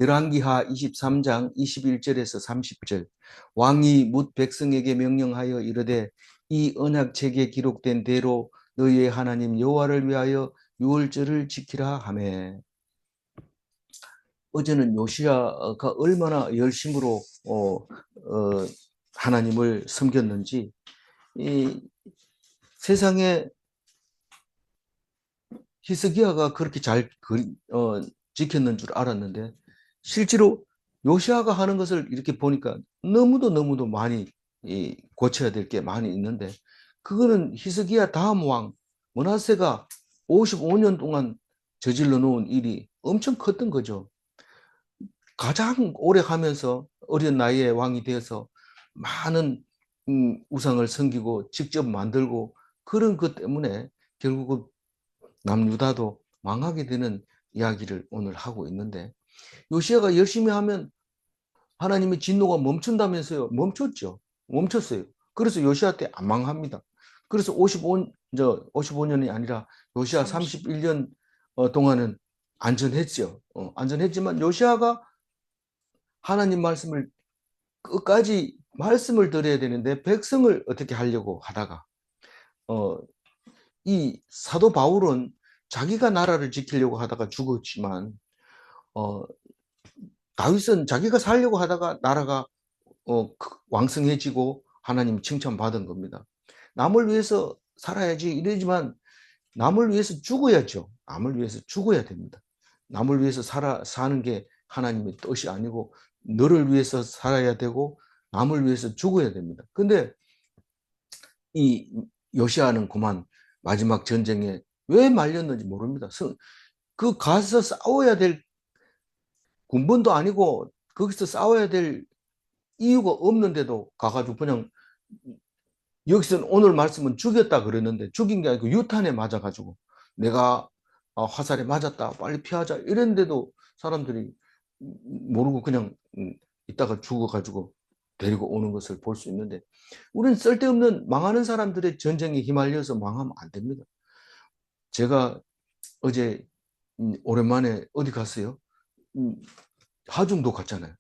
열왕기하 23장 21절에서 30절. 왕이 뭇 백성에게 명령하여 이르되 이 언약책에 기록된 대로 너희의 하나님 여호와를 위하여 유월절을 지키라 하매. 어제는 요시야가 얼마나 열심으로 하나님을 섬겼는지, 이 세상에 히스기야가 그렇게 잘 지켰는 줄 알았는데, 실제로 요시야가 하는 것을 이렇게 보니까 너무도 많이 고쳐야 될 게 많이 있는데, 그거는 히스기야 다음 왕 므낫세가 55년 동안 저질러 놓은 일이 엄청 컸던 거죠. 가장 오래 가면서 어린 나이에 왕이 되어서 많은 우상을 섬기고 직접 만들고, 그런 것 때문에 결국은 남유다도 망하게 되는 이야기를 오늘 하고 있는데, 요시야가 열심히 하면 하나님의 진노가 멈춘다면서요. 멈췄죠. 멈췄어요. 그래서 요시야 때 안 망합니다. 그래서 55년이 아니라 요시야 31년 동안은 안전했죠. 안전했지만 요시야가 하나님 말씀을 끝까지 말씀을 드려야 되는데 백성을 어떻게 하려고 하다가, 이 사도 바울은 자기가 나라를 지키려고 하다가 죽었지만, 다윗은 자기가 살려고 하다가 나라가 왕성해지고 하나님 칭찬받은 겁니다. 남을 위해서 살아야지 이러지만 남을 위해서 죽어야죠. 남을 위해서 죽어야 됩니다. 남을 위해서 사는 게 하나님의 뜻이 아니고 너를 위해서 살아야 되고 남을 위해서 죽어야 됩니다. 근데 이 요시아는 그만 마지막 전쟁에 왜 말렸는지 모릅니다. 그 가서 싸워야 될 군번도 아니고 거기서 싸워야 될 이유가 없는데도 가가지고 그냥, 여기서는 오늘 말씀은 죽였다 그랬는데 죽인 게 아니고 유탄에 맞아가지고 내가 화살에 맞았다 빨리 피하자 이랬는데도 사람들이 모르고 그냥 이따가 죽어가지고 데리고 오는 것을 볼 수 있는데, 우리는 쓸데없는 망하는 사람들의 전쟁에 휘말려서 망하면 안 됩니다. 제가 어제 오랜만에 어디 갔어요? 하중도 갔잖아요.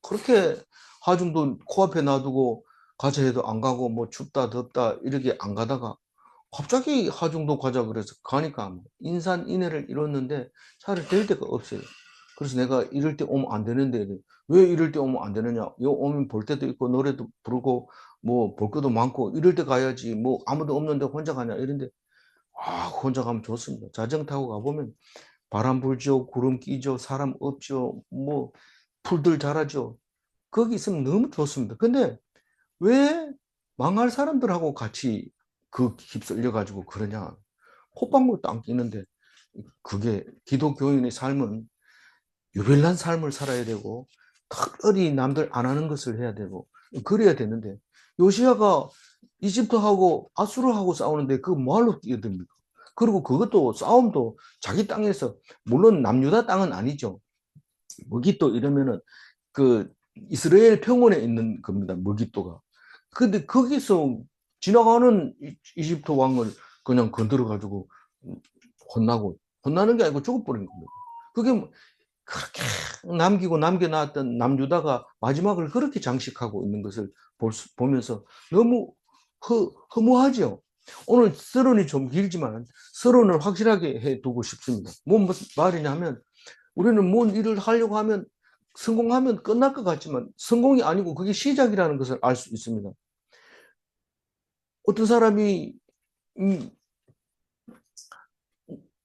그렇게 하중도 코앞에 놔두고 가자 해도 안 가고 뭐 춥다 덥다 이렇게 안 가다가 갑자기 하중도 가자 그래서 가니까 인산인해를 이뤘는데 차를 댈 데가 없어요. 그래서 내가 이럴 때 오면 안 되는데, 왜 이럴 때 오면 안 되느냐? 요 오면 볼 때도 있고 노래도 부르고 뭐 볼 것도 많고 이럴 때 가야지 뭐 아무도 없는데 혼자 가냐 이런데, 혼자 가면 좋습니다. 자전거 타고 가보면 바람 불죠, 구름 끼죠, 사람 없죠, 뭐 풀들 자라죠. 거기 있으면 너무 좋습니다. 근데 왜 망할 사람들하고 같이 휩쓸려 가지고 그러냐? 콧방울도 안 끼는데. 그게 기독교인의 삶은 유별난 삶을 살아야 되고 특별히 남들 안 하는 것을 해야 되고 그래야 되는데, 요시야가 이집트하고 아수르하고 싸우는데 그 뭐하러 끼어듭니까? 그리고 그것도 싸움도 자기 땅에서, 물론 남유다 땅은 아니죠. 무기또 이러면은 그 이스라엘 평원에 있는 겁니다. 무기또가. 근데 거기서 지나가는 이집트 왕을 그냥 건드려 가지고 혼나고, 혼나는 게 아니고 죽어버린 겁니다. 그게 그렇게 남기고 남겨놨던 남유다가 마지막을 그렇게 장식하고 있는 것을 보면서 너무 허무하죠. 오늘 서론이 좀 길지만 서론을 확실하게 해두고 싶습니다. 무슨 말이냐면, 우리는 뭔 일을 하려고 하면 성공하면 끝날 것 같지만 성공이 아니고 그게 시작이라는 것을 알 수 있습니다. 어떤 사람이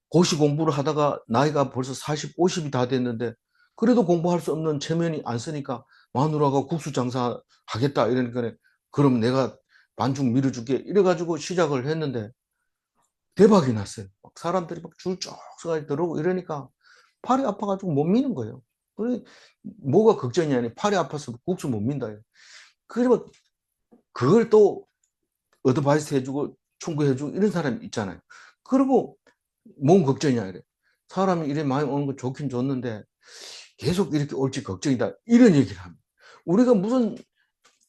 고시 공부를 하다가 나이가 벌써 40, 50이 다 됐는데 그래도 공부할 수 없는 체면이 안 쓰니까 마누라가 국수 장사 하겠다 이러니까, 그럼 내가 반죽 밀어줄게 이래가지고 시작을 했는데 대박이 났어요. 막 사람들이 막 줄 쭉 서가지고 들어오고 이러니까 팔이 아파가지고 못 미는 거예요. 그래, 뭐가 걱정이 아니라 팔이 아파서 국수 못 민다. 그리고 그걸 또 어드바이스 해주고 충고해주고 이런 사람이 있잖아요. 그리고 뭔 걱정이냐 이래. 사람이 이래 많이 오는 거 좋긴 좋는데 계속 이렇게 올지 걱정이다 이런 얘기를 합니다. 우리가 무슨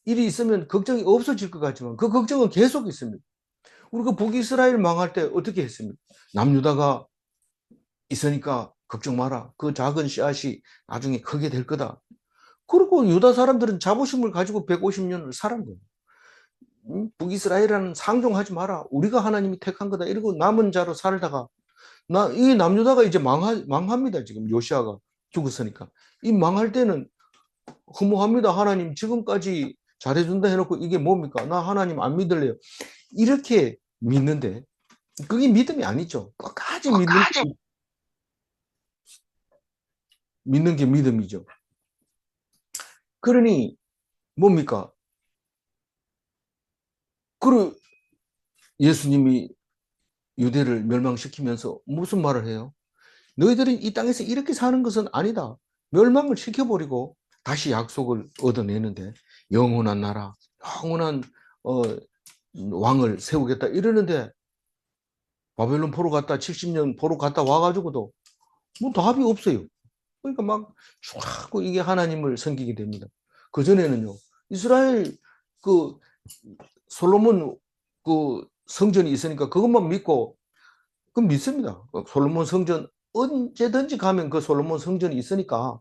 일이 있으면 걱정이 없어질 것 같지만 그 걱정은 계속 있습니다. 우리가 북이스라엘 망할 때 어떻게 했습니까? 남유다가 있으니까 걱정 마라. 그 작은 씨앗이 나중에 크게 될 거다. 그리고 유다 사람들은 자부심을 가지고 150년을 살은 거예요. 북이스라엘이라는 상종하지 마라. 우리가 하나님이 택한 거다. 이러고 남은 자로 살다가 이 남유다가 이제 망합니다. 지금 요시아가 죽었으니까. 이 망할 때는 허무합니다. 하나님 지금까지 잘해준다 해놓고 이게 뭡니까? 나 하나님 안 믿을래요. 이렇게 믿는데 그게 믿음이 아니죠. 끝까지 믿는 게 믿음이죠. 그러니 뭡니까? 그리고 예수님이 유대를 멸망시키면서 무슨 말을 해요? 너희들이 이 땅에서 이렇게 사는 것은 아니다. 멸망을 시켜버리고 다시 약속을 얻어내는데 영원한 나라, 영원한 왕을 세우겠다 이러는데 바벨론 포로 갔다 70년 포로 갔다 와가지고도 뭐 답이 없어요. 그러니까 막 자꾸 이게 하나님을 섬기게 됩니다. 그 전에는요 이스라엘 그 솔로몬 그 성전이 있으니까 그것만 믿고 그 믿습니다. 솔로몬 성전 언제든지 가면 그 솔로몬 성전이 있으니까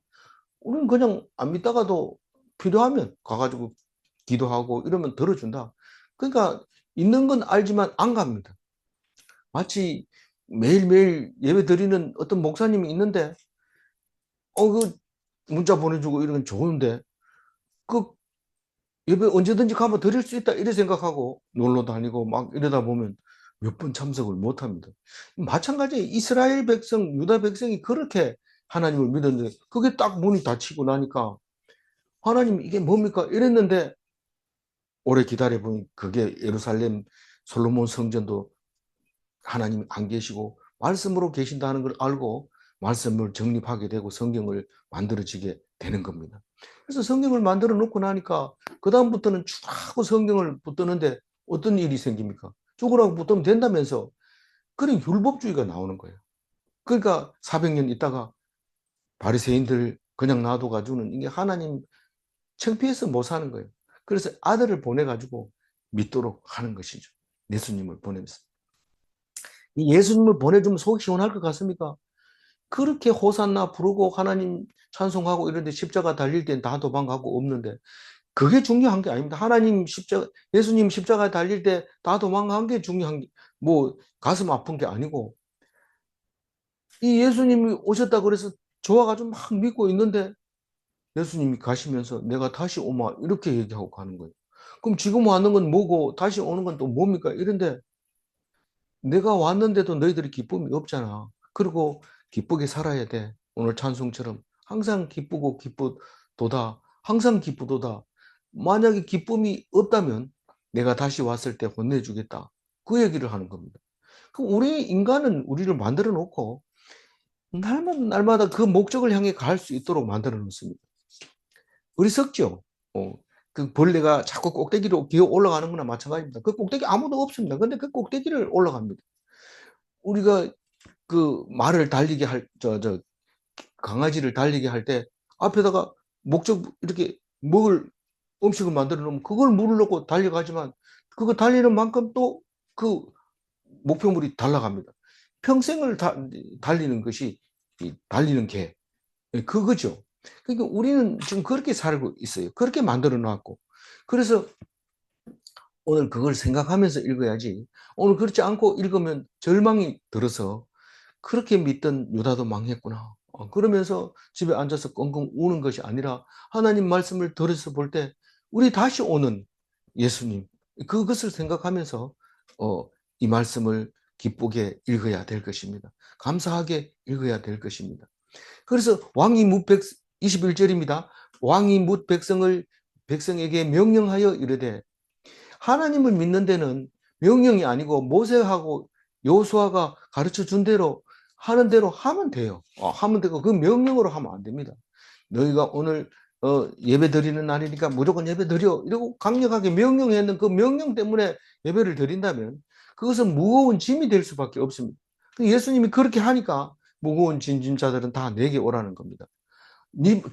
우리는 그냥 안 믿다가도 필요하면 가가지고 기도하고 이러면 들어준다. 그러니까 있는 건 알지만 안 갑니다. 마치 매일매일 예배 드리는 어떤 목사님이 있는데 그 문자 보내주고 이런 건 좋은데 그 예배 언제든지 가면 드릴 수 있다 이래 생각하고 놀러 다니고 막 이러다 보면 몇 번 참석을 못 합니다. 마찬가지에 이스라엘 백성, 유다 백성이 그렇게 하나님을 믿었는데 그게 딱 문이 닫히고 나니까 하나님 이게 뭡니까 이랬는데 오래 기다려 보니 그게 예루살렘 솔로몬 성전도 하나님이 안 계시고 말씀으로 계신다는 걸 알고 말씀을 정립하게 되고 성경을 만들어지게 되는 겁니다. 그래서 성경을 만들어 놓고 나니까 그 다음부터는 쭉 성경을 붙드는데 어떤 일이 생깁니까? 죽으라고 붙으면 된다면서 그런 율법주의가 나오는 거예요. 그러니까 400년 있다가 바리새인들 그냥 놔둬가지고는 이게 하나님 창피해서 못 사는 거예요. 그래서 아들을 보내가지고 믿도록 하는 것이죠. 예수님을 보내면서. 이 예수님을 보내주면 속이 시원할 것 같습니까? 그렇게 호산나 부르고 하나님 찬송하고 이런데 십자가 달릴 땐 다 도망가고 없는데 그게 중요한 게 아닙니다. 예수님 십자가 달릴 때 다 도망간 게 중요한 게, 뭐, 가슴 아픈 게 아니고, 이 예수님이 오셨다 그래서 좋아가지고 막 믿고 있는데, 예수님이 가시면서 내가 다시 오마, 이렇게 얘기하고 가는 거예요. 그럼 지금 왔는 건 뭐고, 다시 오는 건 또 뭡니까? 이런데, 내가 왔는데도 너희들이 기쁨이 없잖아. 그리고 기쁘게 살아야 돼. 오늘 찬송처럼. 항상 기쁘고 기쁘도다. 항상 기쁘도다. 만약에 기쁨이 없다면 내가 다시 왔을 때 혼내주겠다. 그 얘기를 하는 겁니다. 그럼 우리 인간은 우리를 만들어 놓고 날마다 그 목적을 향해 갈 수 있도록 만들어 놓습니다. 어리석죠? 그 벌레가 자꾸 꼭대기로 기어 올라가는 거나 마찬가지입니다. 그 꼭대기 아무도 없습니다. 근데 그 꼭대기를 올라갑니다. 우리가 그 말을 달리게 강아지를 달리게 할 때 앞에다가 이렇게 먹을 음식을 만들어 놓으면 그걸 물을 넣고 달려가지만 그거 달리는 만큼 또 그 목표물이 달라갑니다. 평생을 달리는 것이 달리는 개. 그거죠. 그러니까 우리는 지금 그렇게 살고 있어요. 그렇게 만들어 놨고. 그래서 오늘 그걸 생각하면서 읽어야지. 오늘 그렇지 않고 읽으면 절망이 들어서 그렇게 믿던 유다도 망했구나. 그러면서 집에 앉아서 끙끙 우는 것이 아니라 하나님 말씀을 들어서 볼 때 우리 다시 오는 예수님 그것을 생각하면서 이 말씀을 기쁘게 읽어야 될 것입니다. 감사하게 읽어야 될 것입니다. 그래서 왕이 묻 21절입니다. 왕이 묻 백성에게 명령하여 이르되 하나님을 믿는 데는 명령이 아니고 모세하고 여호수아가 가르쳐 준 대로 하는 대로 하면 돼요. 하면 되고 그 명령으로 하면 안 됩니다. 너희가 오늘 예배 드리는 날이니까 무조건 예배 드려 이러고 강력하게 명령했는 그 명령 때문에 예배를 드린다면 그것은 무거운 짐이 될 수밖에 없습니다. 예수님이 그렇게 하니까 무거운 짐자들은 다 내게 오라는 겁니다.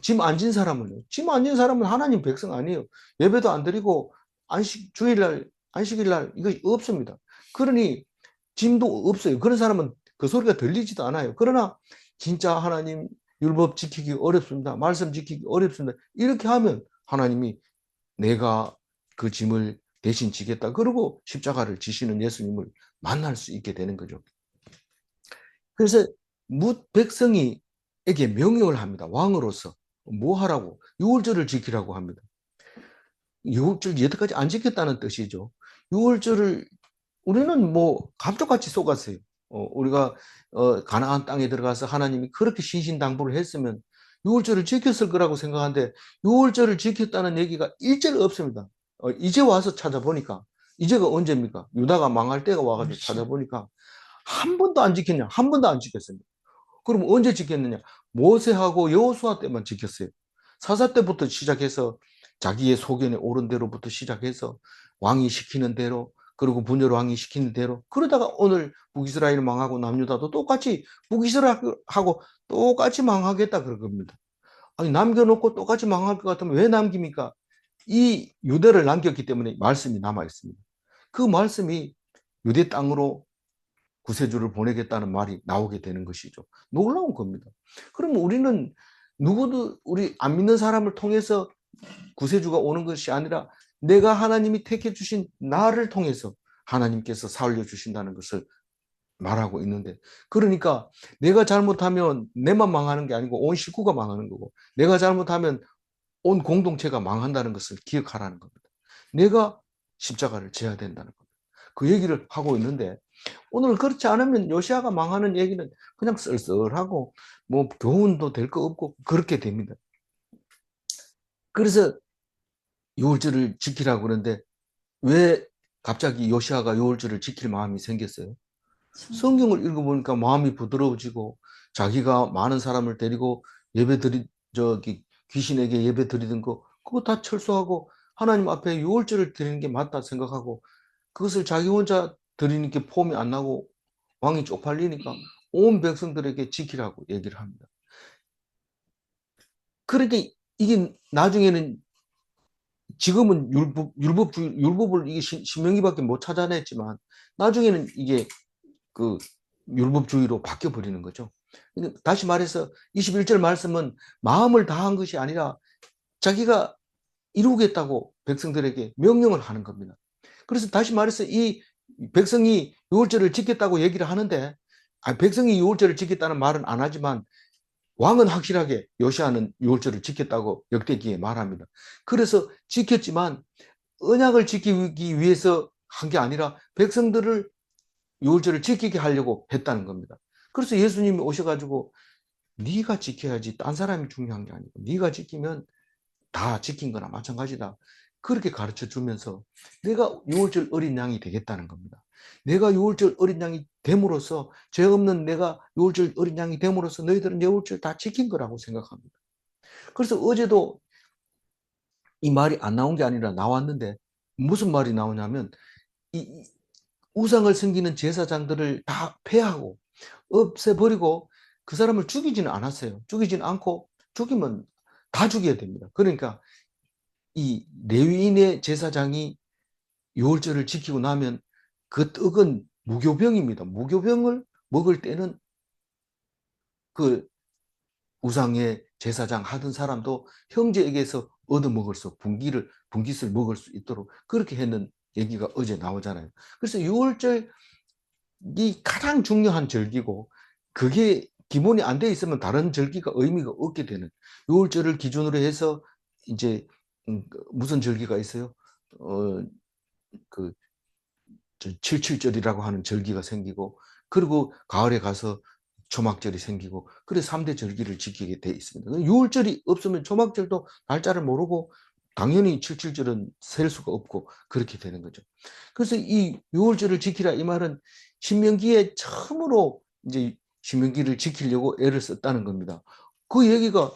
짐 안 진 사람은요. 짐 안 진 사람은 하나님 백성 아니에요. 예배도 안 드리고 주일날 안식일날 이것이 없습니다. 그러니 짐도 없어요. 그런 사람은 그 소리가 들리지도 않아요. 그러나 진짜 하나님 율법 지키기 어렵습니다. 말씀 지키기 어렵습니다. 이렇게 하면 하나님이 내가 그 짐을 대신 지겠다. 그리고 십자가를 지시는 예수님을 만날 수 있게 되는 거죠. 그래서 백성이 에게 명령을 합니다. 왕으로서 뭐 하라고? 유월절을 지키라고 합니다. 유월절 여태까지 안 지켰다는 뜻이죠. 유월절을 우리는 뭐 감쪽같이 속았어요. 우리가 가나안 땅에 들어가서 하나님이 그렇게 신신당부를 했으면 유월절을 지켰을 거라고 생각하는데 유월절을 지켰다는 얘기가 일절 없습니다. 이제 와서 찾아보니까 이제가 언제입니까? 유다가 망할 때가 와가지고 찾아보니까 한 번도 안 지켰냐? 한 번도 안 지켰습니다. 그럼 언제 지켰느냐? 모세하고 여호수아 때만 지켰어요. 사사 때부터 시작해서 자기의 소견에 옳은 대로부터 시작해서 왕이 시키는 대로 그리고 분열 왕이 시키는 대로 그러다가 오늘 북이스라엘 망하고 남유다도 똑같이 북이스라엘하고 똑같이 망하겠다 그런 겁니다. 아니 남겨놓고 똑같이 망할 것 같으면 왜 남깁니까? 이 유대를 남겼기 때문에 말씀이 남아 있습니다. 그 말씀이 유대 땅으로 구세주를 보내겠다는 말이 나오게 되는 것이죠. 놀라운 겁니다. 그러면 우리는 누구도 우리 안 믿는 사람을 통해서 구세주가 오는 것이 아니라 내가 하나님이 택해 주신 나를 통해서 하나님께서 살려주신다는 것을 말하고 있는데 그러니까 내가 잘못하면 내만 망하는 게 아니고 온 식구가 망하는 거고 내가 잘못하면 온 공동체가 망한다는 것을 기억하라는 겁니다. 내가 십자가를 져야 된다는 겁니다. 그 얘기를 하고 있는데 오늘 그렇지 않으면 요시아가 망하는 얘기는 그냥 쓸쓸하고 뭐 교훈도 될 거 없고 그렇게 됩니다. 그래서 유월절을 지키라고 그러는데 왜 갑자기 요시아가 유월절을 지킬 마음이 생겼어요? 성경을 읽어보니까 마음이 부드러워지고 자기가 많은 사람을 데리고 예배드리 저기 귀신에게 예배 드리던 거 그거 다 철수하고 하나님 앞에 유월절을 드리는 게 맞다 생각하고 그것을 자기 혼자 드리는 게 폼이 안 나고 왕이 쪽팔리니까 온 백성들에게 지키라고 얘기를 합니다. 그러니까 이게 나중에는 지금은 율법을 이게 신명기밖에 못 찾아냈지만 나중에는 이게 그 율법주의로 바뀌어 버리는 거죠. 다시 말해서 21절 말씀은 마음을 다한 것이 아니라 자기가 이루겠다고 백성들에게 명령을 하는 겁니다. 그래서 다시 말해서 이 백성이 유월절을 지켰다고 얘기를 하는데 백성이 유월절을 지켰다는 말은 안 하지만 왕은 확실하게 요시아는 유월절을 지켰다고 역대기에 말합니다. 그래서 지켰지만 언약을 지키기 위해서 한 게 아니라 백성들을 유월절을 지키게 하려고 했다는 겁니다. 그래서 예수님이 오셔가지고 네가 지켜야지 딴 사람이 중요한 게 아니고 네가 지키면 다 지킨 거나 마찬가지다. 그렇게 가르쳐 주면서 내가 유월절 어린 양이 되겠다는 겁니다. 내가 유월절 어린 양이 됨으로써 죄 없는 내가 유월절 어린 양이 됨으로써 너희들은 유월절 다 지킨 거라고 생각합니다. 그래서 어제도 이 말이 안 나온 게 아니라 나왔는데 무슨 말이 나오냐면 이 우상을 섬기는 제사장들을 다 폐하고 없애버리고 그 사람을 죽이지는 않았어요. 죽이지는 않고 죽이면 다 죽여야 됩니다. 그러니까 이 레위인의 제사장이 유월절을 지키고 나면 그 떡은 무교병입니다. 무교병을 먹을 때는 그 우상의 제사장 하던 사람도 형제에게서 얻어먹을 수 분깃을 먹을 수 있도록 그렇게 했는 얘기가 어제 나오잖아요. 그래서 유월절이 가장 중요한 절기고 그게 기본이 안 돼 있으면 다른 절기가 의미가 없게 되는 유월절을 기준으로 해서 이제 무슨 절기가 있어요? 그 77절이라고 하는 절기가 생기고 그리고 가을에 가서 초막절이 생기고 그래서 3대 절기를 지키게 돼 있습니다. 유월절이 없으면 초막절도 날짜를 모르고 당연히 77절은 셀 수가 없고 그렇게 되는 거죠. 그래서 이 유월절을 지키라 이 말은 신명기에 처음으로 이제 신명기를 지키려고 애를 썼다는 겁니다. 그 얘기가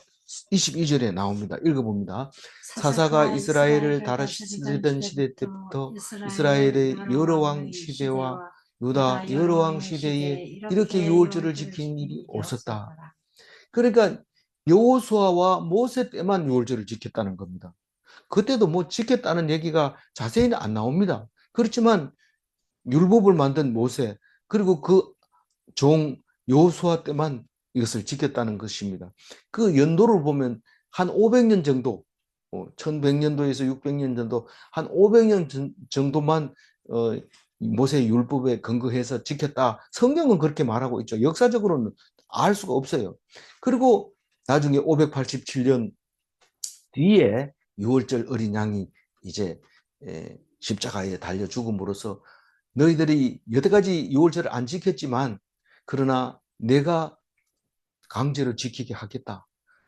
22절에 나옵니다. 읽어봅니다. 사사가 이스라엘을 다스리던 시대 때부터 이스라엘의 여러 왕 시대와 유다 여러 왕 시대에 이렇게 유월절을 지키는 일이 없었다. 그러니까 여호수아와 모세 때만 유월절을 지켰다는 겁니다. 그때도 뭐 지켰다는 얘기가 자세히는 안 나옵니다. 그렇지만 율법을 만든 모세 그리고 그 종 여호수아 때만 이것을 지켰다는 것입니다. 그 연도를 보면 한 500년 정도, 1100년도에서 600년 정도, 한 500년 정도만 모세의 율법에 근거해서 지켰다. 성경은 그렇게 말하고 있죠. 역사적으로는 알 수가 없어요. 그리고 나중에 587년 뒤에 유월절 어린 양이 이제 십자가에 달려 죽음으로써 너희들이 여태까지 유월절을 안 지켰지만 그러나 내가 강제로 지키게 하겠다.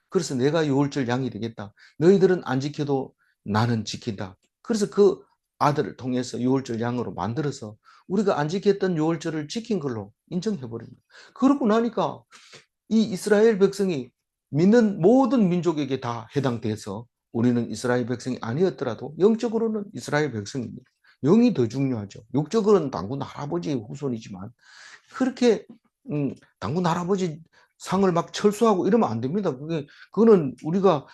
그래서 내가 유월절 양이 되겠다. 너희들은 안 지켜도 나는 지킨다. 그래서 그 아들을 통해서 유월절 양으로 만들어서 우리가 안 지켰던 유월절을 지킨 걸로 인정해버립니다. 그러고 나니까 이 이스라엘 백성이 믿는 모든 민족에게 다 해당돼서 우리는 이스라엘 백성이 아니었더라도 영적으로는 이스라엘 백성입니다. 영이 더 중요하죠. 육적으로는 당군 할아버지의 후손이지만 그렇게 당군 할아버지 상을 막 철수하고 이러면 안 됩니다. 그거는 우리가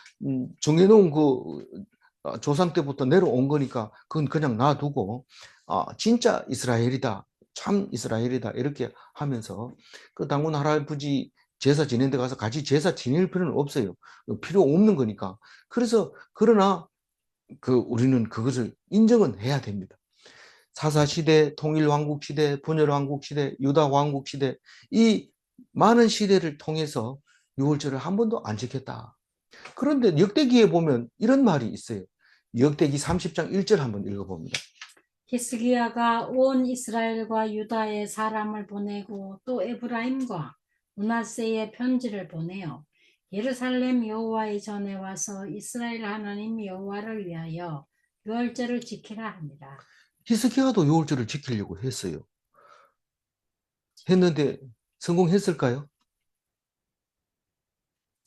정해놓은 그 조상 때부터 내려온 거니까 그건 그냥 놔두고 진짜 이스라엘이다, 참 이스라엘이다 이렇게 하면서 그 당군 할아버지 제사 지낸 데 가서 같이 제사 지낼 필요는 없어요. 필요 없는 거니까. 그래서 그러나 우리는 그것을 인정은 해야 됩니다. 사사시대, 통일왕국시대, 분열왕국시대, 유다왕국시대 이 많은 시대를 통해서 유월절을 한 번도 안 지켰다. 그런데 역대기에 보면 이런 말이 있어요. 역대기 30장 1절 한번 읽어봅니다. 히스기야가 온 이스라엘과 유다의 사람을 보내고 또 에브라임과 므낫세의 편지를 보내어 예루살렘 여호와의 전에 와서 이스라엘 하나님 여호와를 위하여 유월절을 지키라 합니다. 히스기야도 유월절을 지키려고 했어요. 했는데 성공했을까요?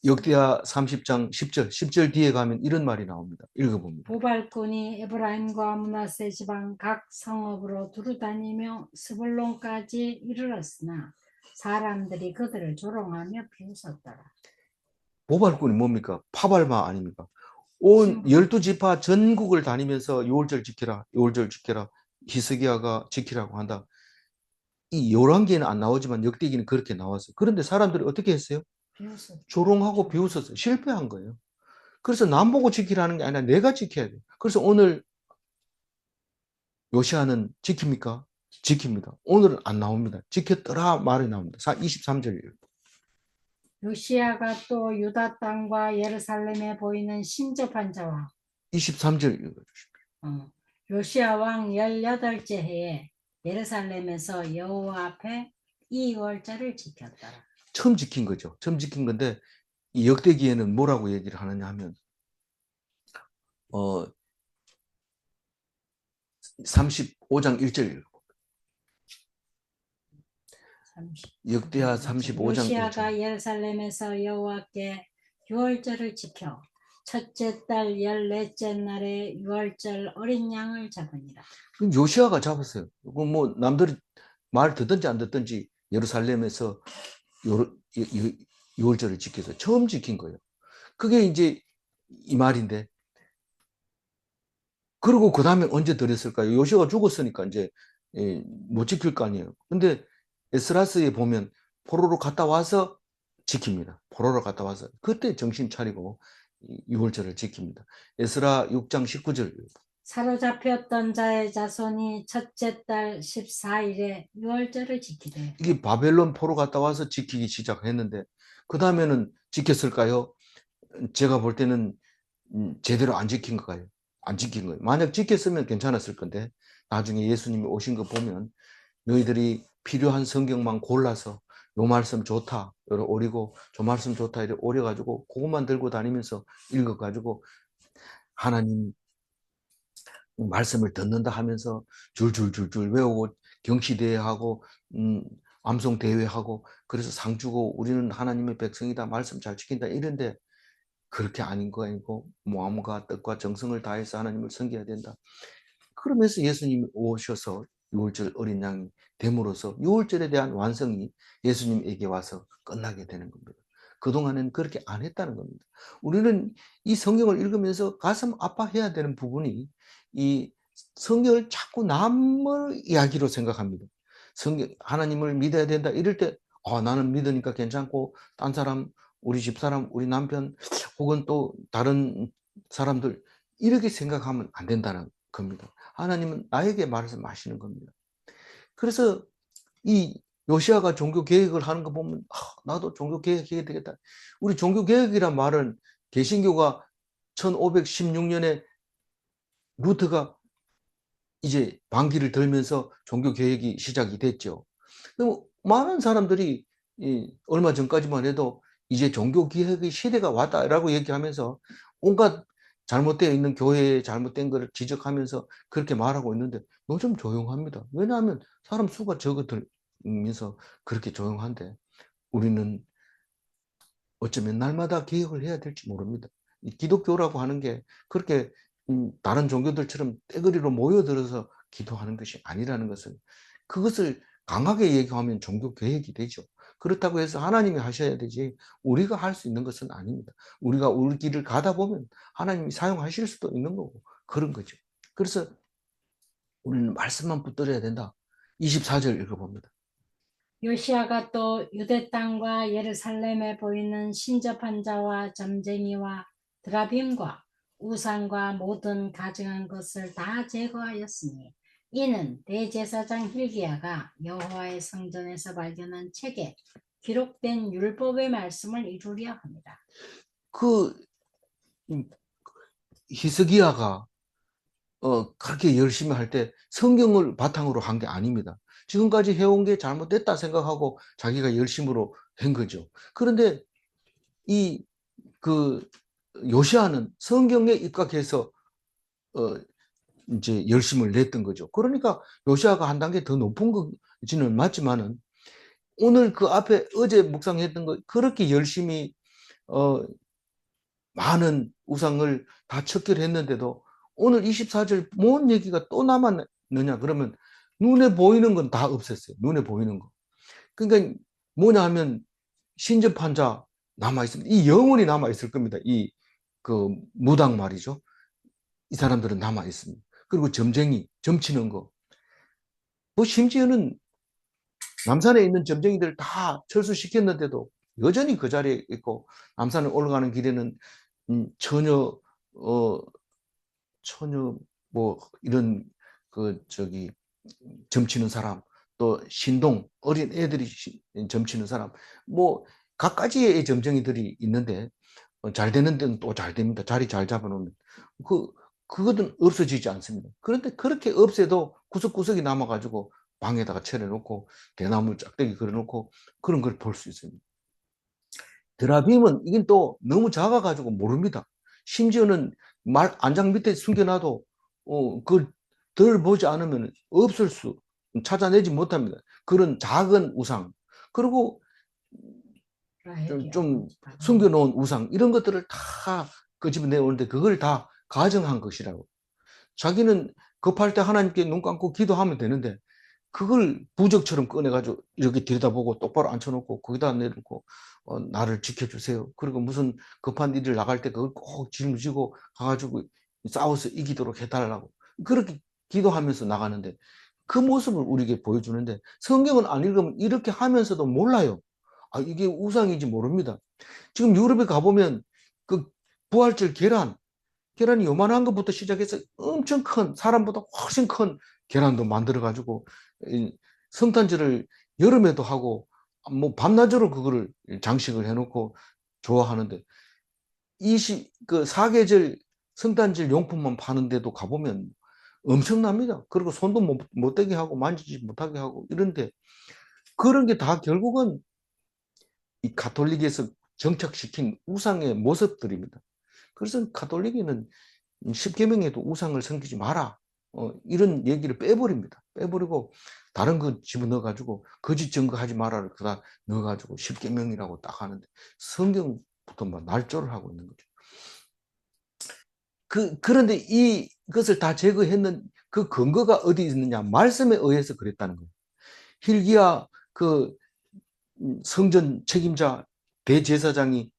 역대하 30장 10절 뒤에 가면 이런 말이 나옵니다. 읽어봅니다. 보발꾼이 에브라임과 므낫세 지방 각 성읍으로 두루다니며 스불론까지 이르렀으나 사람들이 그들을 조롱하며 비웃었더라. 보발꾼이 뭡니까? 파발마 아닙니까? 온 12지파 전국을 다니면서 유월절 지키라, 유월절 지키라, 히스기야가 지키라고 한다. 이 열왕기에는 안 나오지만 역대기는 그렇게 나왔어요. 그런데 사람들이 어떻게 했어요? 조롱하고 비웃었어요. 실패한 거예요. 그래서 남 보고 지키라는 게 아니라 내가 지켜야 돼요. 그래서 오늘 요시아는 지킵니까? 지킵니다. 오늘은 안 나옵니다. 지켰더라 말이 나옵니다. 23절. 요시아가 또 유다 땅과 예루살렘에 보이는 신접한 자와 23절 읽어주십시오. 요시아 왕 18째 해에 예루살렘에서 여호와 앞에 이 월절을 지켰더라. 처음 지킨 거죠. 처음 지킨 건데 이 역대기에는 뭐라고 얘기를 하느냐 하면 35장 1절 역대하 35장 요시아가 예루살렘에서 여호와께 유월절을 지켜 첫째 달 14째 날에 유월절 어린 양을 잡으니라. 요시아가 잡았어요. 뭐 남들이 말 듣든지 안 듣든지 예루살렘에서 유월절을 지켜서 처음 지킨 거예요. 그게 이제 이 말인데 그리고 그 다음에 언제 드렸을까요? 요시아가 죽었으니까 이제 못 지킬 거 아니에요. 근데 에스라스에 보면 포로로 갔다 와서 지킵니다. 포로로 갔다 와서 그때 정신 차리고 유월절을 지킵니다. 에스라 6장 19절. 사로잡혔던 자의 자손이 첫째 달 14일에 유월절을 지키되. 이게 바벨론 포로 갔다 와서 지키기 시작했는데 그 다음에는 지켰을까요? 제가 볼 때는 제대로 안 지킨 거예요. 안 지킨 거예요. 만약 지켰으면 괜찮았을 건데 나중에 예수님이 오신 거 보면 너희들이 필요한 성경만 골라서 요 말씀 좋다 이러 오리고 저 말씀 좋다 이래 오려가지고 그것만 들고 다니면서 읽어가지고 하나님 말씀을 듣는다 하면서 줄줄줄줄 외우고 경시대회하고 암송대회하고 그래서 상 주고 우리는 하나님의 백성이다 말씀 잘 지킨다 이런데 그렇게 아닌 거 아니고 마음과 뜻과 정성을 다해서 하나님을 섬겨야 된다. 그러면서 예수님이 오셔서 유월절 어린 양이 됨으로써 유월절에 대한 완성이 예수님에게 와서 끝나게 되는 겁니다. 그동안에는 그렇게 안 했다는 겁니다. 우리는 이 성경을 읽으면서 가슴 아파해야 되는 부분이 이 성경을 자꾸 남의 이야기로 생각합니다. 성경, 하나님을 믿어야 된다 이럴 때 나는 믿으니까 괜찮고 딴 사람, 우리 집사람, 우리 남편 혹은 또 다른 사람들 이렇게 생각하면 안 된다는 겁니다. 하나님은 나에게 말씀하시는 겁니다. 그래서 이 요시아가 종교 개혁을 하는 거 보면 나도 종교 개혁해야 되겠다. 우리 종교 개혁이란 말은 개신교가 1516년에 루터가 이제 반기를 들면서 종교 개혁이 시작이 됐죠. 많은 사람들이 얼마 전까지만 해도 이제 종교 개혁의 시대가 왔다라고 얘기하면서 온갖 잘못되어 있는 교회에 잘못된 것을 지적하면서 그렇게 말하고 있는데 요즘 조용합니다. 왜냐하면 사람 수가 적어들면서 그렇게 조용한데 우리는 어쩌면 날마다 개혁을 해야 될지 모릅니다. 이 기독교라고 하는 게 그렇게 다른 종교들처럼 떼거리로 모여들어서 기도하는 것이 아니라는 것을 그것을 강하게 얘기하면 종교 개혁이 되죠. 그렇다고 해서 하나님이 하셔야 되지 우리가 할 수 있는 것은 아닙니다. 우리가 우리 길을 가다 보면 하나님이 사용하실 수도 있는 거고 그런 거죠. 그래서 우리는 말씀만 붙들어야 된다. 24절 읽어봅니다. 요시아가 또 유대 땅과 예루살렘에 보이는 신접한 자와 점쟁이와 드라빔과 우상과 모든 가증한 것을 다 제거하였으니 이는 대제사장 hil기야가 여호와의 성전에서 발견한 책에 기록된 율법의 말씀을 이루려 합니다. 그 히스기야가 그렇게 열심히 할 때 성경을 바탕으로 한 게 아닙니다. 지금까지 해온 게 잘못됐다 생각하고 자기가 열심으로 한 거죠. 그런데 이 그 요시아는 성경에 입각해서 이제 열심을 냈던 거죠. 그러니까 요시아가 한 단계 더 높은 거지는 맞지만은 오늘 그 앞에 어제 묵상했던 거 그렇게 열심히 어 많은 우상을 다 척결했는데도 오늘 24절 뭔 얘기가 또 남았느냐 그러면 눈에 보이는 건 다 없앴어요. 눈에 보이는 거. 그러니까 뭐냐 하면 신접한 자 남아있습니다. 이 영혼이 남아있을 겁니다. 이 그 무당 말이죠. 이 사람들은 남아있습니다. 그리고 점쟁이, 점치는 거. 뭐 심지어는 남산에 있는 점쟁이들 다 철수시켰는데도 여전히 그 자리에 있고 남산에 올라가는 길에는 처녀 처녀 뭐 이런 그 저기 점치는 사람 또 신동 어린 애들이 점치는 사람 뭐 갖가지의 점쟁이들이 있는데 잘 되는 데는 또 잘 됩니다. 자리 잘 잡아놓으면 그거는 없어지지 않습니다. 그런데 그렇게 없애도 구석구석이 남아가지고 방에다가 차려놓고 대나무 짝대기 걸어놓고 그런 걸 볼 수 있습니다. 드라빔은 이건 또 너무 작아가지고 모릅니다. 심지어는 말 안장 밑에 숨겨놔도 그덜 보지 않으면 없을 수 찾아내지 못합니다. 그런 작은 우상 그리고 좀 숨겨놓은 우상 이런 것들을 다 끄집어내오는데 그걸 다 가정한 것이라고. 자기는 급할 때 하나님께 눈 감고 기도하면 되는데 그걸 부적처럼 꺼내가지고 이렇게 들여다보고 똑바로 앉혀놓고 거기다 내놓고 나를 지켜주세요. 그리고 무슨 급한 일을 나갈 때 그걸 꼭 짊어지고 가가지고 싸워서 이기도록 해달라고 그렇게 기도하면서 나가는데 그 모습을 우리에게 보여주는데 성경은 안 읽으면 이렇게 하면서도 몰라요. 이게 우상인지 모릅니다. 지금 유럽에 가보면 그 부활절 계란이 요만한 것부터 시작해서 엄청 큰 사람보다 훨씬 큰 계란도 만들어 가지고 성탄절을 여름에도 하고 뭐 밤낮으로 그거를 장식을 해놓고 좋아하는데 그 사계절 성탄절 용품만 파는데도 가보면 엄청납니다. 그리고 손도 못 대게 하고 만지지 못하게 하고 이런데 그런 게 다 결국은 이 가톨릭에서 정착시킨 우상의 모습들입니다. 그래서 가톨릭에는 십계명에도 우상을 섬기지 마라. 이런 얘기를 빼버립니다. 빼버리고 다른 거 집어넣어 가지고 거짓 증거하지 마라를 그다 넣어 가지고 십계명이라고 딱 하는데 성경부터 막 날조를 하고 있는 거죠. 그런데 이것을 다 제거했는 그 근거가 어디 있느냐? 말씀에 의해서 그랬다는 거예요. hil기야 그 성전 책임자 대제사장이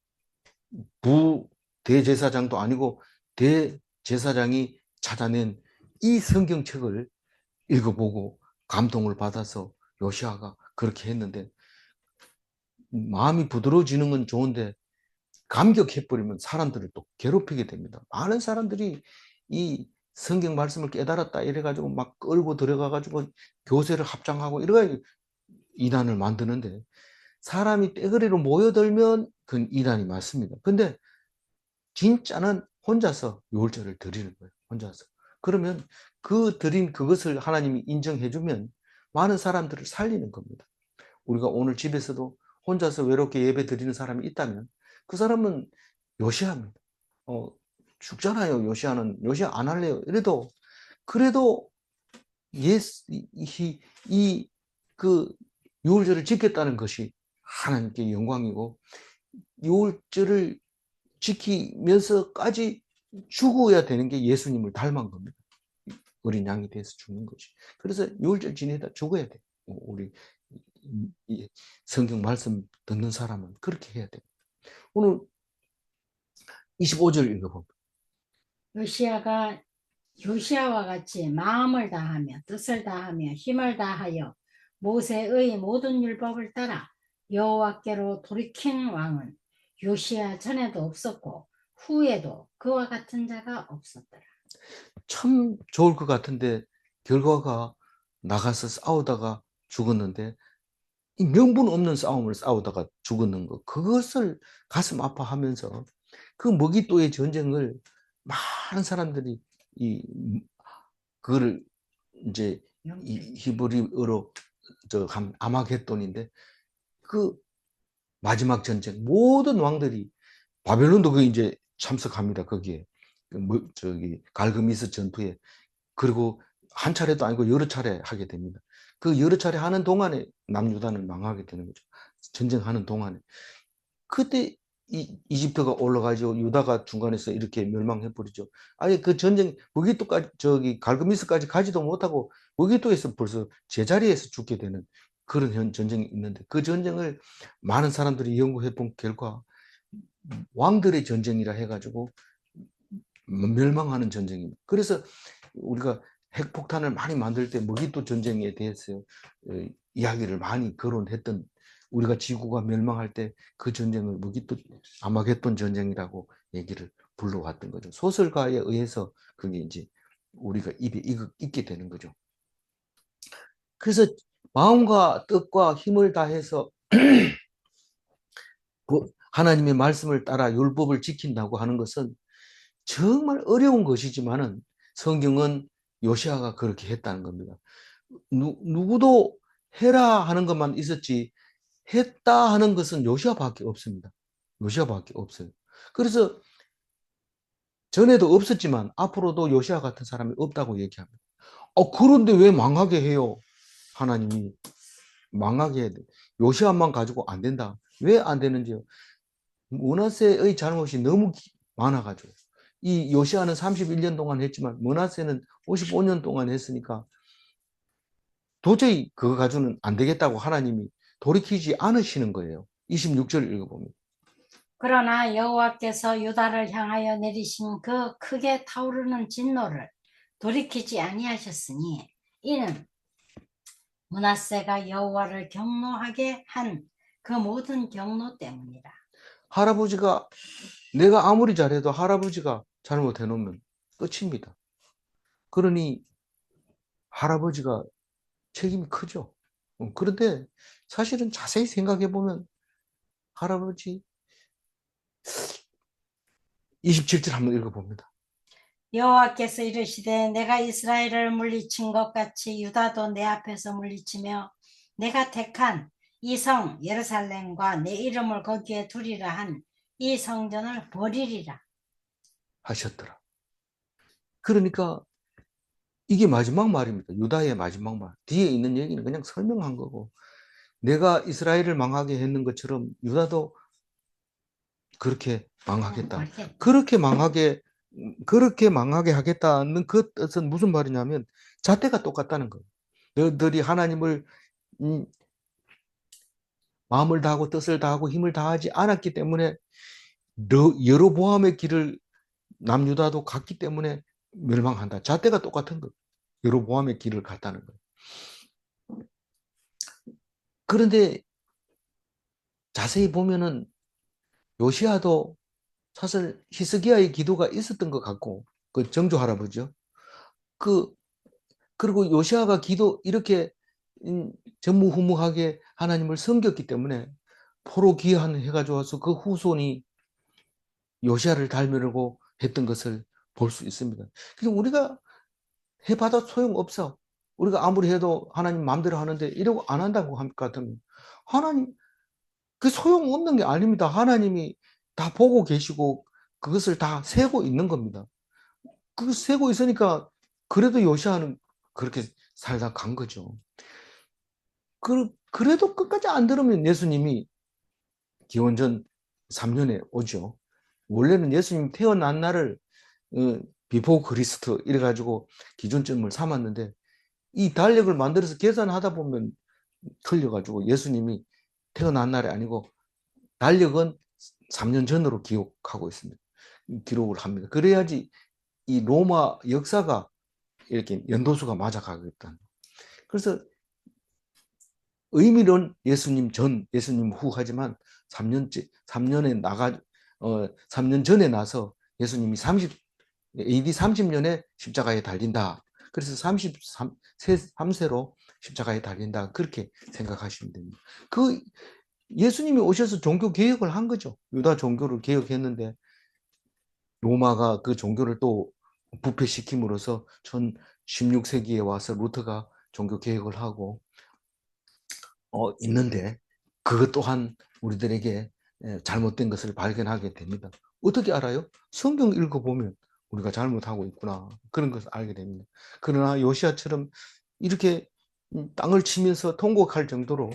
부대제사장도 아니고 대제사장이 찾아낸 이 성경책을 읽어보고 감동을 받아서 요시아가 그렇게 했는데 마음이 부드러워지는 건 좋은데 감격해버리면 사람들을 또 괴롭히게 됩니다. 많은 사람들이 이 성경 말씀을 깨달았다 이래가지고 막 끌고 들어가가지고 교세를 합장하고 이래가지고 이단을 만드는데, 사람이 떼거리로 모여들면 그건 이단이 맞습니다. 근데 진짜는 혼자서 유월절을 드리는 거예요. 혼자서. 그러면 그 드린 그것을 하나님이 인정해주면 많은 사람들을 살리는 겁니다. 우리가 오늘 집에서도 혼자서 외롭게 예배 드리는 사람이 있다면 그 사람은 요시아입니다. 죽잖아요. 요시아는. 요시아 안 할래요. 이래도 그래도 예수 이그 유월절을 지켰다는 것이 하나님께 영광이고, 유월절을 지키면서까지 죽어야 되는 게 예수님을 닮은 겁니다. 어린 양이 돼서 죽는 것이. 그래서 유월절 지내다 죽어야 돼. 우리 성경 말씀 듣는 사람은 그렇게 해야 돼. 오늘 25절 읽어봅니다. 요시아가 요시아와 같이 마음을 다하며 뜻을 다하며 힘을 다하여 모세의 모든 율법을 따라 여호와께로 돌이킨 왕은 요시아 전에도 없었고 후에도 그와 같은 자가 없었더라. 참 좋을 것 같은데 결과가 나가서 싸우다가 죽었는데, 이 명분 없는 싸움을 싸우다가 죽었는 것, 그것을 가슴 아파하면서 그 머깃도의 전쟁을 많은 사람들이 이 그거를 이제 이 히브리어로 아마겟돈인데, 그 마지막 전쟁 모든 왕들이, 바벨론도 그 이제 참석합니다. 거기에 저기 갈그미스 전투에. 그리고 한 차례도 아니고 여러 차례 하게 됩니다. 그 여러 차례 하는 동안에 남유다는 망하게 되는 거죠. 전쟁하는 동안에. 그때 이집트가 올라가죠. 유다가 중간에서 이렇게 멸망해 버리죠. 아예 그 전쟁 무기토까지 저기 갈그미스까지 가지도 못하고 무기토에서 벌써 제자리에서 죽게 되는 그런 전쟁이 있는데, 그 전쟁을 많은 사람들이 연구해 본 결과 왕들의 전쟁이라 해가지고 멸망하는 전쟁입니다. 그래서 우리가 핵폭탄을 많이 만들 때 무기토 전쟁에 대해서 이야기를 많이 거론했던, 우리가 지구가 멸망할 때 그 전쟁을 무기토 아마겟돈 전쟁이라고 얘기를 불러왔던 거죠. 소설가에 의해서 그게 이제 우리가 입에 익게 되는 거죠. 그래서 마음과 뜻과 힘을 다해서 하나님의 말씀을 따라 율법을 지킨다고 하는 것은 정말 어려운 것이지만은 성경은 요시아가 그렇게 했다는 겁니다. 누구도 해라 하는 것만 있었지 했다 하는 것은 요시아밖에 없습니다. 요시아밖에 없어요. 그래서 전에도 없었지만 앞으로도 요시아 같은 사람이 없다고 얘기합니다. 그런데 왜 망하게 해요? 하나님이 망하게 해야 돼. 요시아만 가지고 안 된다. 왜 안 되는지요? 므낫세의 잘못이 너무 많아가지고. 이 요시아는 31년 동안 했지만 므낫세는 55년 동안 했으니까 도저히 그거 가지고는 안 되겠다고 하나님이 돌이키지 않으시는 거예요. 26절 읽어봅니다. 그러나 여호와께서 유다를 향하여 내리신 그 크게 타오르는 진노를 돌이키지 아니하셨으니 이는 므낫세가 여호와를 경노하게 한 그 모든 경노 때문이라. 할아버지가, 내가 아무리 잘해도 할아버지가 잘못해 놓으면 끝입니다. 그러니 할아버지가 책임이 크죠. 그런데 사실은 자세히 생각해 보면 할아버지 27절 한번 읽어봅니다. 여호와께서 이르시되 내가 이스라엘을 물리친 것 같이 유다도 내 앞에서 물리치며 내가 택한 이 성 예루살렘과 내 이름을 거기에 두리라 한 이 성전을 버리리라 하셨더라. 그러니까 이게 마지막 말입니다. 유다의 마지막 말. 뒤에 있는 얘기는 그냥 설명한 거고, 내가 이스라엘을 망하게 했는 것처럼 유다도 그렇게 망하겠다. 그렇게 망하게 하겠다는 그 뜻은 무슨 말이냐면 잣대가 똑같다는 거예요. 너희들이 하나님을 마음을 다하고 뜻을 다하고 힘을 다하지 않았기 때문에 여로보암의 길을 남유다도 갔기 때문에 멸망한다. 잣대가 똑같은 거예요. 여로보암의 길을 갔다는 거예요. 그런데 자세히 보면은 요시야도 사실 히스기야의 기도가 있었던 것 같고, 그 정조 할아버지요. 그 그리고 요시야가 기도 이렇게 전무후무하게 하나님을 섬겼기 때문에 포로 귀환 해가지고 와서 그 후손이 요시야를 닮으려고 했던 것을 볼 수 있습니다. 그래서 우리가 해봐도 소용없어. 우리가 아무리 해도 하나님 마음대로 하는데 이러고 안 한다고 할 것 같으면 하나님 그 소용없는 게 아닙니다. 하나님이 다 보고 계시고 그것을 다 세고 있는 겁니다. 그 세고 있으니까 그래도 요시아는 그렇게 살다 간 거죠. 그래도 끝까지 안 들으면 예수님이 기원전 3년에 오죠. 원래는 예수님 태어난 날을 비포 그리스트 이래가지고 기준점을 삼았는데 이 달력을 만들어서 계산하다 보면 틀려가지고 예수님이 태어난 날이 아니고 달력은 3년 전으로 기록하고 있습니다. 기록을 합니다. 그래야지 이 로마 역사가 이렇게 연도수가 맞아가겠다. 그래서 의미는 예수님 전, 예수님 후 하지만 3년째, 3년에 3년 전에 나서 예수님이 AD 30년에 십자가에 달린다. 그래서 33세로 십자가에 달린다. 그렇게 생각하시면 됩니다. 그 예수님이 오셔서 종교 개혁을 한 거죠. 유다 종교를 개혁했는데 로마가 그 종교를 또 부패시킴으로써 16세기에 와서 루터가 종교 개혁을 하고 있는데 그것 또한 우리들에게 잘못된 것을 발견하게 됩니다. 어떻게 알아요? 성경 읽어보면 우리가 잘못하고 있구나 그런 것을 알게 됩니다. 그러나 요시아처럼 이렇게 땅을 치면서 통곡할 정도로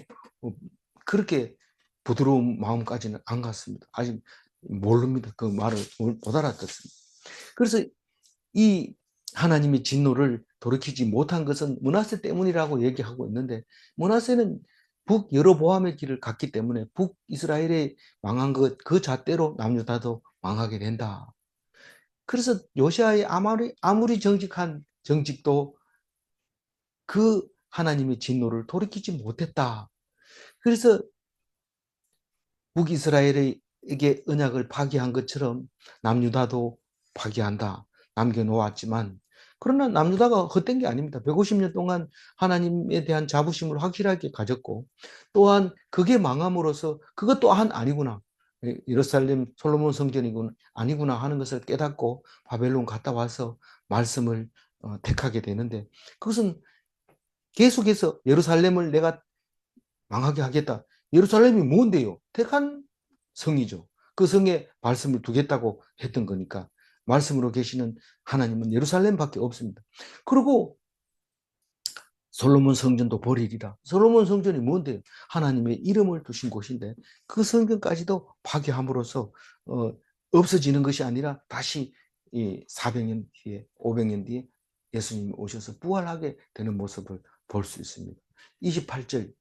그렇게 부드러운 마음까지는 안 갔습니다. 아직 모릅니다. 그 말을 못 알아듣습니다. 그래서 이 하나님의 진노를 돌이키지 못한 것은 므낫세 때문이라고 얘기하고 있는데 므낫세는 북여로보암의 길을 갔기 때문에 북이스라엘이 망한 것 그 잣대로 남유다도 망하게 된다. 그래서 요시아의 아무리 정직한 정직도 그 하나님의 진노를 돌이키지 못했다. 그래서 북이스라엘에게 언약을 파기한 것처럼 남유다도 파기한다. 남겨놓았지만 그러나 남유다가 헛된 게 아닙니다. 150년 동안 하나님에 대한 자부심을 확실하게 가졌고 또한 그게 망함으로써 그것 또한 아니구나. 예루살렘 솔로몬 성전이군 아니구나 하는 것을 깨닫고 바벨론 갔다 와서 말씀을 택하게 되는데 그것은 계속해서 예루살렘을 내가 망하게 하겠다. 예루살렘이 뭔데요? 택한 성이죠. 그 성에 말씀을 두겠다고 했던 거니까 말씀으로 계시는 하나님은 예루살렘밖에 없습니다. 그리고 솔로몬 성전도 버리리라. 솔로몬 성전이 뭔데요? 하나님의 이름을 두신 곳인데 그 성전까지도 파괴함으로써 없어지는 것이 아니라 다시 이 400년 뒤에 500년 뒤에 예수님이 오셔서 부활하게 되는 모습을 볼 수 있습니다. 28절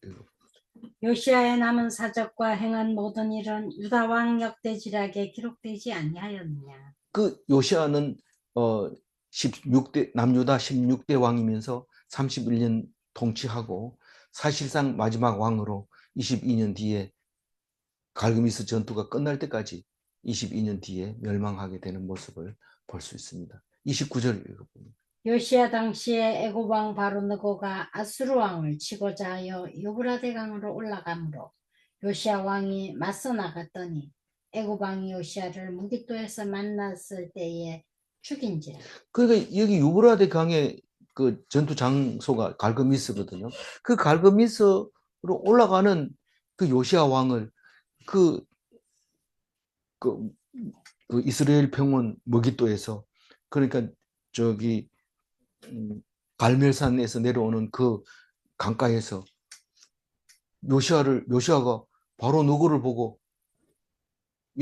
요시아의 남은 사적과 행한 모든 일은 유다 왕 역대지략에 기록되지 아니하였느냐. 그 요시아는 16대 남유다 16대 왕이면서 31년 통치하고 사실상 마지막 왕으로 22년 뒤에 갈그미스 전투가 끝날 때까지 22년 뒤에 멸망하게 되는 모습을 볼 수 있습니다. 29절 읽어봅니다. 요시야 당시에 애굽 왕 바로느고가 아수르 왕을 치고자 하여 유브라데 강으로 올라가므로 요시야 왕이 맞서 나갔더니 애굽 왕이 요시야를 무기토에서 만났을 때에 죽인지라. 그러니까 여기 유브라데 강의 그 전투 장소가 갈그미스거든요. 그 갈그미스로 올라가는 그 요시아 왕을 그, 그, 그 이스라엘 평원 머기또에서 그러니까 저기 갈멜산에서 내려오는 그 강가에서 요시아가 바로 누구를 보고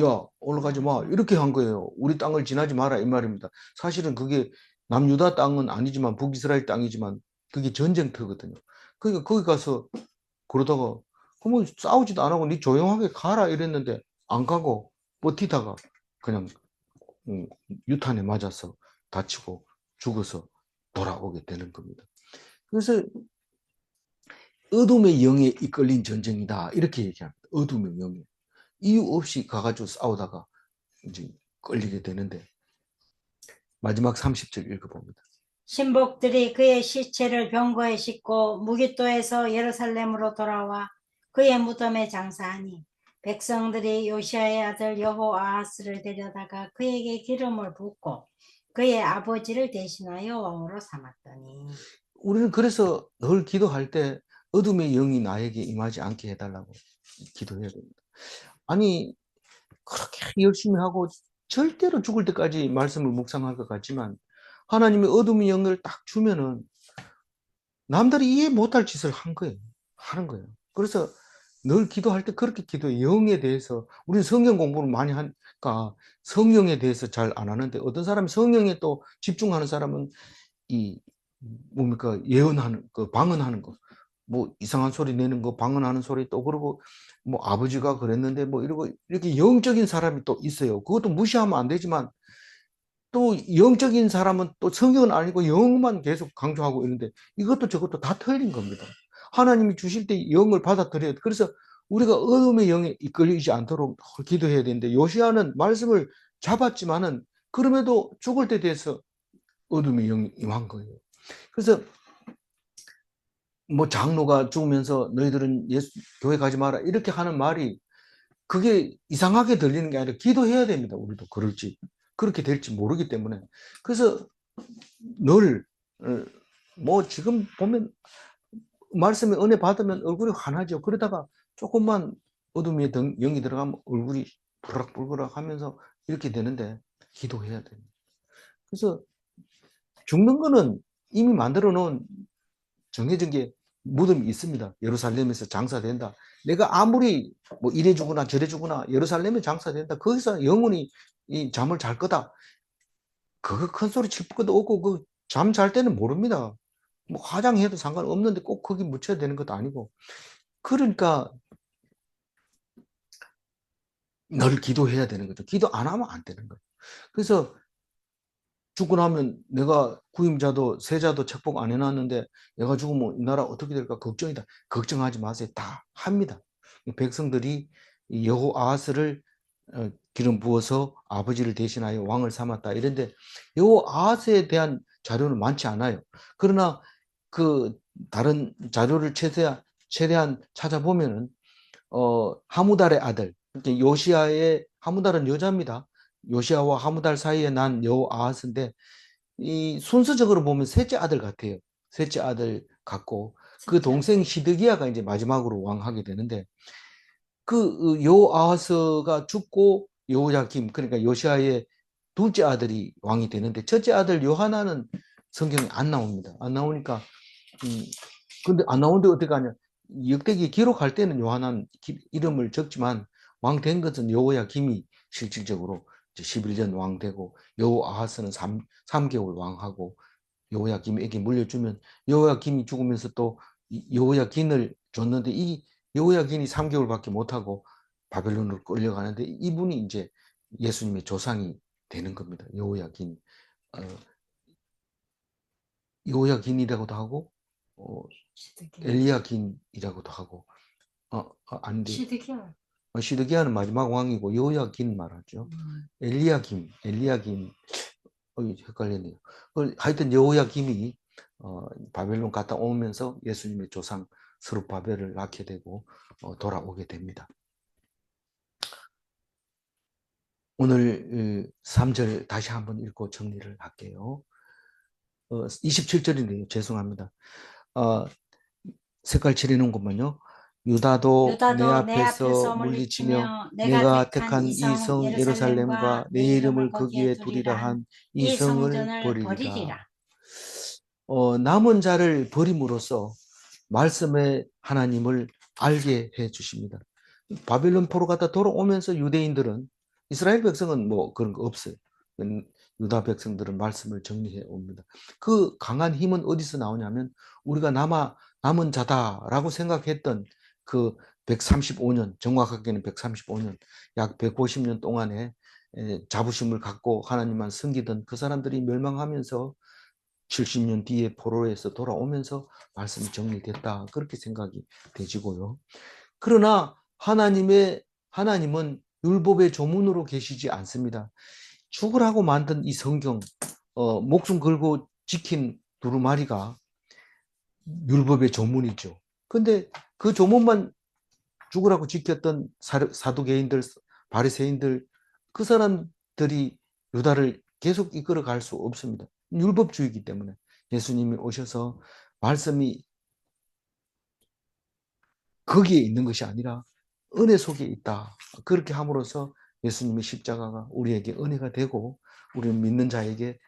야 올라가지 마 이렇게 한 거예요. 우리 땅을 지나지 마라 이 말입니다. 사실은 그게 남유다 땅은 아니지만 북이스라엘 땅이지만 그게 전쟁터거든요. 그러니까 거기 가서 그러다가 그러면 싸우지도 안 하고 니 조용하게 가라 이랬는데 안 가고 버티다가 그냥 유탄에 맞아서 다치고 죽어서 돌아오게 되는 겁니다. 그래서 어둠의 영에 이끌린 전쟁이다. 이렇게 얘기합니다. 어둠의 영에. 이유 없이 가가지고 싸우다가 이제 끌리게 되는데 마지막 30절 읽어봅니다. 신복들이 그의 시체를 병거에 싣고 무기토에서 예루살렘으로 돌아와 그의 무덤에 장사하니 백성들이 요시아의 아들 여호아하스를 데려다가 그에게 기름을 붓고 그의 아버지를 대신하여 왕으로 삼았더니 우리는 그래서 늘 기도할 때 어둠의 영이 나에게 임하지 않게 해달라고 기도해야 됩니다. 아니 그렇게 열심히 하고 절대로 죽을 때까지 말씀을 묵상할 것 같지만 하나님이 어둠의 영을 딱 주면은 남들이 이해 못할 짓을 하는 거예요. 그래서 늘 기도할 때 그렇게 기도해요. 영에 대해서 우리는 성경 공부를 많이 하니까 성령에 대해서 잘 안 하는데 어떤 사람이 성령에 또 집중하는 사람은 이 뭡니까 예언하는 그 방언하는 거 뭐 이상한 소리 내는 거 방언하는 소리 또 그러고 뭐 아버지가 그랬는데 뭐 이러고 이렇게 영적인 사람이 또 있어요. 그것도 무시하면 안 되지만 또 영적인 사람은 또 성경은 아니고 영만 계속 강조하고 있는데 이것도 저것도 다 틀린 겁니다. 하나님이 주실 때 영을 받아들여야 돼. 그래서 우리가 어둠의 영에 이끌리지 않도록 기도해야 되는데 요시아는 말씀을 잡았지만은 그럼에도 죽을 때 돼서 어둠의 영이 임한 거예요. 그래서 뭐 장로가 죽으면서 너희들은 예수 교회 가지 마라 이렇게 하는 말이 그게 이상하게 들리는 게 아니라 기도해야 됩니다. 우리도 그럴지 그렇게 될지 모르기 때문에 그래서 늘 뭐 지금 보면 말씀에 은혜 받으면 얼굴이 환하죠. 그러다가 조금만 어둠의 영이 들어가면 얼굴이 부락부락 하면서 이렇게 되는데 기도해야 됩니다. 그래서 죽는 거는 이미 만들어 놓은 정해진 게 무덤이 있습니다. 예루살렘에서 장사된다. 내가 아무리 뭐 이래 주거나 저래 주거나 예루살렘에 장사된다. 거기서 영원히 이 잠을 잘 거다. 그거 큰 소리 칠 것도 없고 그 잠 잘 때는 모릅니다. 뭐 화장해도 상관없는데 꼭 거기 묻혀야 되는 것도 아니고. 그러니까 늘 기도해야 되는 거죠. 기도 안 하면 안 되는 거예요. 그래서 죽고 나면 내가 구임자도 세자도 책복 안 해놨는데 내가 죽으면 이 나라 어떻게 될까 걱정이다. 걱정하지 마세요. 다 합니다. 백성들이 여호아하스를 기름 부어서 아버지를 대신하여 왕을 삼았다. 이런데 여호아하스에 대한 자료는 많지 않아요. 그러나 그 다른 자료를 최대한 찾아보면은 하무달의 아들, 요시아의 하무달은 여자입니다. 요시아와 하무달 사이에 난 여호아하스인데 이 순서적으로 보면 셋째 아들 같아요. 셋째 아들 같고 그 동생 시드기야가 이제 마지막으로 왕하게 되는데 그 여호아하스가 죽고 여호야김 그러니까 요시아의 둘째 아들이 왕이 되는데 첫째 아들 요하나는 성경에 안 나옵니다. 안 나오니까 근데 안 나오는데 어떻게 하냐? 역대기 기록할 때는 요한한 이름을 적지만 왕 된 것은 여호야김이 실질적으로 11년 왕 되고 여호아하스는 3개월 왕하고 여호야김에게 물려주면 여호야김이 죽으면서 또 여호야긴을 줬는데 이 여호야긴이 3개월밖에 못하고 바벨론으로 끌려가는데 이분이 이제 예수님의 조상이 되는 겁니다. 여호야긴. 여호야긴이라고도 하고 엘리야긴이라고도 하고 아닌데 시드기야. 시드기야는 마지막 왕이고 여호야긴 말하죠. 엘리야김 헷갈리네요. 하여튼 여호야김이 바벨론 갔다 오면서 예수님의 조상 스룹바벨을 낳게 되고 돌아오게 됩니다. 오늘 3절 다시 한번 읽고 정리를 할게요. 27절인데요. 죄송합니다. 색깔 칠해놓은 것만요. 유다도 내 앞에서 물리치며 내가 택한 이 성 예루살렘과 내 이름을 거기에 두리라 한 이 성을 버리리라. 남은 자를 버림으로써 말씀의 하나님을 알게 해 주십니다. 바빌론 포로 갔다 돌아오면서 유대인들은 이스라엘 백성은 뭐 그런 거 없어요. 유다 백성들은 말씀을 정리해 옵니다. 그 강한 힘은 어디서 나오냐면 우리가 남은 자다라고 생각했던 그 135년, 정확하게는 135년, 약 150년 동안의 자부심을 갖고 하나님만 섬기던 그 사람들이 멸망하면서 70년 뒤에 포로에서 돌아오면서 말씀이 정리됐다. 그렇게 생각이 되지고요. 그러나 하나님은 율법의 조문으로 계시지 않습니다. 죽으라고 만든 이 성경, 목숨 걸고 지킨 두루마리가 율법의 조문이죠. 근데 그 조문만 죽으라고 지켰던 사두개인들, 바리새인들, 그 사람들이 유다를 계속 이끌어 갈 수 없습니다. 율법주의이기 때문에 예수님이 오셔서 말씀이 거기에 있는 것이 아니라 은혜 속에 있다. 그렇게 함으로써 예수님의 십자가가 우리에게 은혜가 되고 우리는 믿는 자에게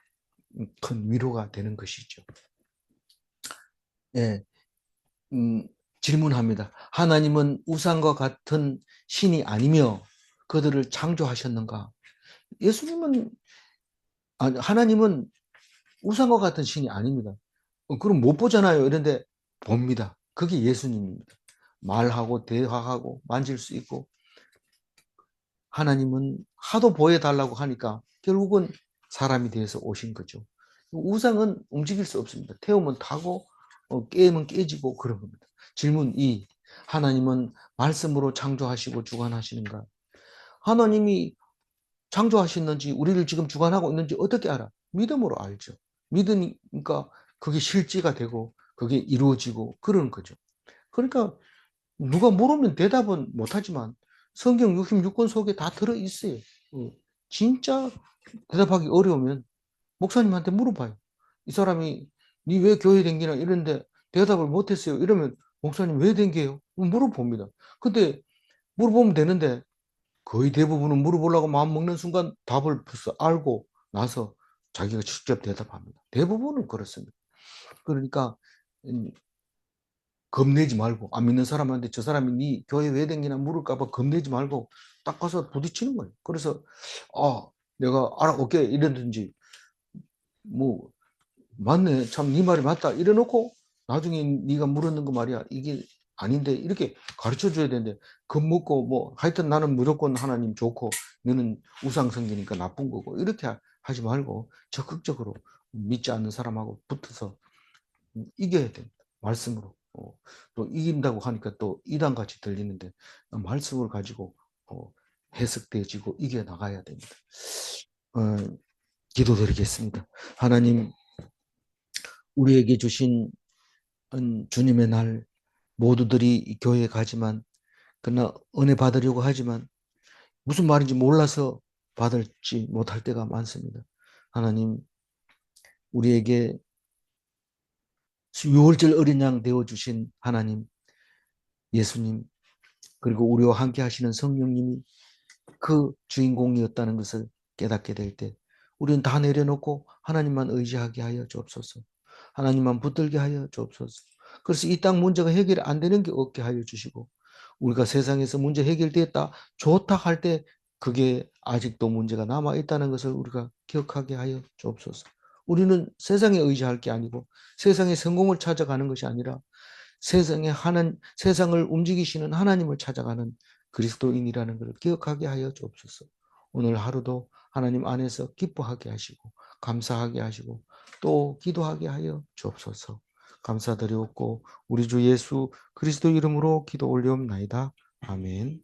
큰 위로가 되는 것이죠. 예, 질문합니다. 하나님은 우상과 같은 신이 아니며 그들을 창조하셨는가? 하나님은 우상과 같은 신이 아닙니다. 그럼 못 보잖아요. 이런데 봅니다. 그게 예수님입니다. 말하고 대화하고 만질 수 있고, 하나님은 하도 보여달라고 하니까 결국은 사람이 되어서 오신 거죠. 우상은 움직일 수 없습니다. 태우면 타고 깨면 깨지고 그런 겁니다. 질문 2. 하나님은 말씀으로 창조하시고 주관하시는가? 하나님이 창조하셨는지 우리를 지금 주관하고 있는지 어떻게 알아? 믿음으로 알죠. 믿으니까 그게 실제가 되고 그게 이루어지고 그러는 거죠. 그러니까 누가 물으면 대답은 못하지만 성경 66권 속에 다 들어있어요. 진짜 대답하기 어려우면 목사님한테 물어봐요. 이 사람이 니 왜 교회 댕기나 이런데 대답을 못했어요. 이러면 목사님 왜 댕겨요? 물어봅니다. 근데 물어보면 되는데 거의 대부분은 물어보려고 마음 먹는 순간 답을 벌써 알고 나서 자기가 직접 대답합니다. 대부분은 그렇습니다. 그러니까 겁내지 말고 안 믿는 사람한테 저 사람이 네 교회 왜 댕기나 물을까 봐 겁내지 말고 딱 가서 부딪히는 거예요. 그래서 내가 알아올게 이러든지 뭐 맞네 참 네 말이 맞다 이래놓고 나중에 네가 물었는 거 말이야 이게 아닌데 이렇게 가르쳐 줘야 되는데 겁먹고 뭐 하여튼 나는 무조건 하나님 좋고 너는 우상 섬기니까 나쁜 거고 이렇게 하지 말고 적극적으로 믿지 않는 사람하고 붙어서 이겨야 됩니다. 말씀으로. 또 이긴다고 하니까 또 이단같이 들리는데 말씀을 가지고 해석되어지고 이겨나가야 됩니다. 기도드리겠습니다. 하나님 우리에게 주신 주님의 날 모두들이 교회에 가지만 그러나 은혜 받으려고 하지만 무슨 말인지 몰라서 받을지 못할 때가 많습니다. 하나님 우리에게 유월절 어린 양 되어주신 하나님 예수님 그리고 우리와 함께 하시는 성령님이 그 주인공이었다는 것을 깨닫게 될 때 우리는 다 내려놓고 하나님만 의지하게 하여 주옵소서. 하나님만 붙들게 하여 주옵소서. 그래서 이 땅 문제가 해결이 안 되는 게 없게 하여 주시고 우리가 세상에서 문제 해결됐다 좋다 할 때 그게 아직도 문제가 남아있다는 것을 우리가 기억하게 하여 주옵소서. 우리는 세상에 의지할 게 아니고 세상의 성공을 찾아가는 것이 아니라 세상을 움직이시는 하나님을 찾아가는 그리스도인이라는 것을 기억하게 하여 주옵소서. 오늘 하루도 하나님 안에서 기뻐하게 하시고 감사하게 하시고 또 기도하게 하여 주옵소서. 감사드리옵고 우리 주 예수 그리스도 이름으로 기도 올리옵나이다. 아멘.